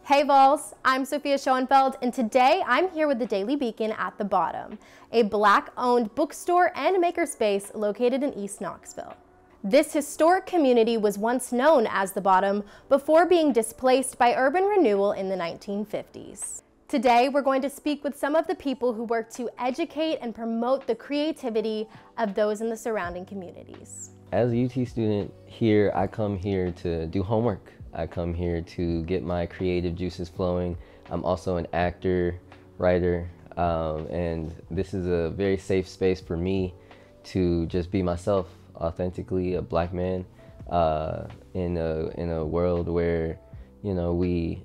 Hey Vols, I'm Sophia Schoenfeld, and today I'm here with the Daily Beacon at the Bottom, a Black-owned bookstore and makerspace located in East Knoxville. This historic community was once known as the Bottom before being displaced by urban renewal in the 1950s. Today, we're going to speak with some of the people who work to educate and promote the creativity of those in the surrounding communities. As a UT student here, I come here to do homework. I come here to get my creative juices flowing. I'm also an actor, writer, and this is a very safe space for me to just be myself, authentically a Black man in a world where, you know, we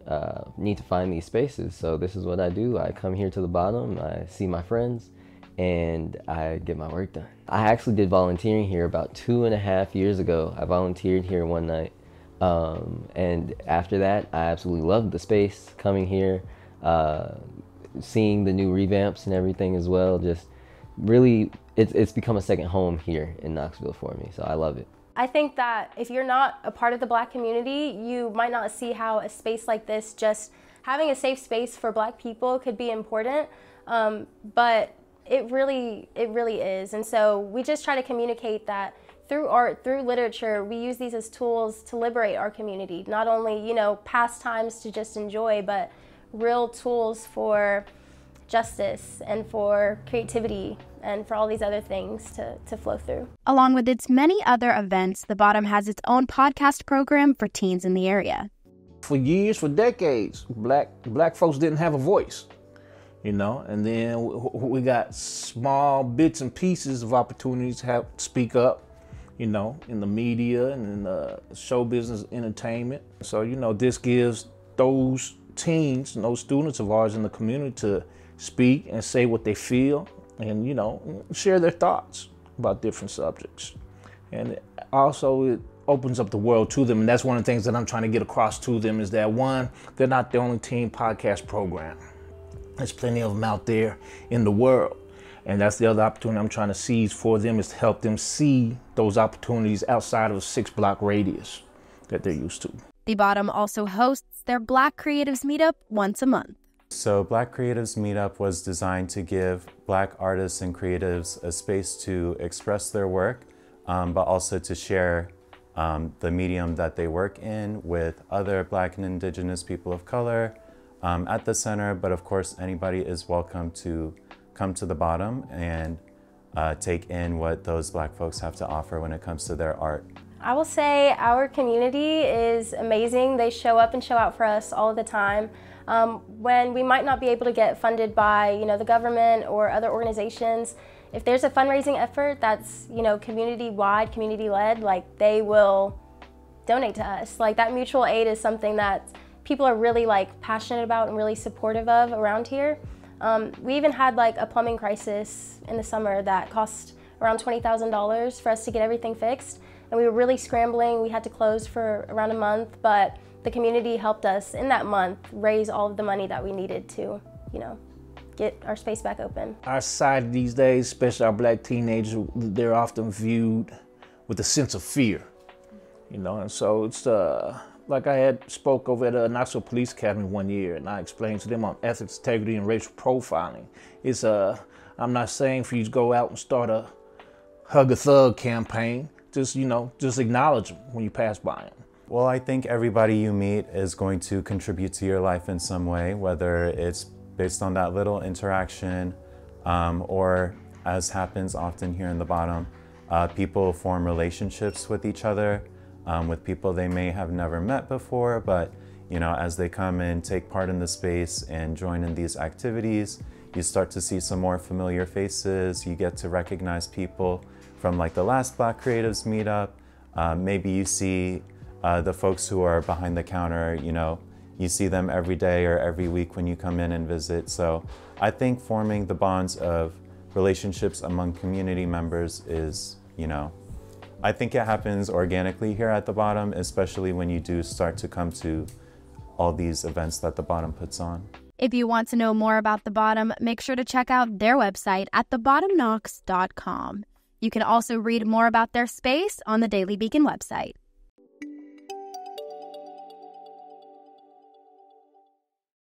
need to find these spaces. So this is what I do. I come here to the Bottom, I see my friends, and I get my work done. I actually did volunteering here about 2.5 years ago. I volunteered here one night. And after that, I absolutely loved the space, coming here, seeing the new revamps and everything as well. Just really, it's become a second home here in Knoxville for me, so I love it. I think that if you're not a part of the Black community, you might not see how a space like this, just having a safe space for Black people, could be important, but it really is. And so we just try to communicate that through art, through literature. We use these as tools to liberate our community. Not only, you know, pastimes to just enjoy, but real tools for justice and for creativity and for all these other things to flow through. Along with its many other events, the Bottom has its own podcast program for teens in the area. For years, for decades, black folks didn't have a voice, you know, and then we got small bits and pieces of opportunities to speak up, you know, in the media and in the show business, entertainment. So, you know, this gives those teens and those students of ours in the community to speak and say what they feel and, you know, share their thoughts about different subjects. And also it opens up the world to them. And that's one of the things that I'm trying to get across to them, is that, one, they're not the only teen podcast program. There's plenty of them out there in the world. And that's the other opportunity I'm trying to seize for them, is to help them see those opportunities outside of a 6-block radius that they're used to. The Bottom also hosts their Black Creatives Meetup once a month. So Black Creatives Meetup was designed to give Black artists and creatives a space to express their work, but also to share the medium that they work in with other Black and Indigenous people of color at the center. But of course, anybody is welcome to come to the Bottom and take in what those Black folks have to offer when it comes to their art. I will say our community is amazing. They show up and show out for us all the time. When we might not be able to get funded by, you know, the government or other organizations, if there's a fundraising effort that's, you know, community-wide, community-led, like, they will donate to us. Like, that mutual aid is something that people are really, like, passionate about and really supportive of around here. We even had, like, a plumbing crisis in the summer that cost around $20,000 for us to get everything fixed. And we were really scrambling. We had to close for around a month, but the community helped us in that month raise all of the money that we needed to, you know, get our space back open. Our society these days, especially our Black teenagers, they're often viewed with a sense of fear, you know, and so it's like I had spoke over at Knoxville Police Academy one year, and I explained to them on ethics, integrity, and racial profiling. It's I'm not saying for you to go out and start a Hug a Thug campaign. Just, you know, just acknowledge them when you pass by them. Well, I think everybody you meet is going to contribute to your life in some way, whether it's based on that little interaction or, as happens often here in the Bottom, people form relationships with each other, with people they may have never met before, but, you know, as they come and take part in the space and join in these activities, you start to see some more familiar faces. You get to recognize people from, like, the last Black Creatives Meetup. Maybe you see the folks who are behind the counter, you know, you see them every day or every week when you come in and visit. So I think forming the bonds of relationships among community members is, you know, I think it happens organically here at the Bottom, especially when you do start to come to all these events that the Bottom puts on. If you want to know more about the Bottom, make sure to check out their website at thebottomknox.com. You can also read more about their space on the Daily Beacon website.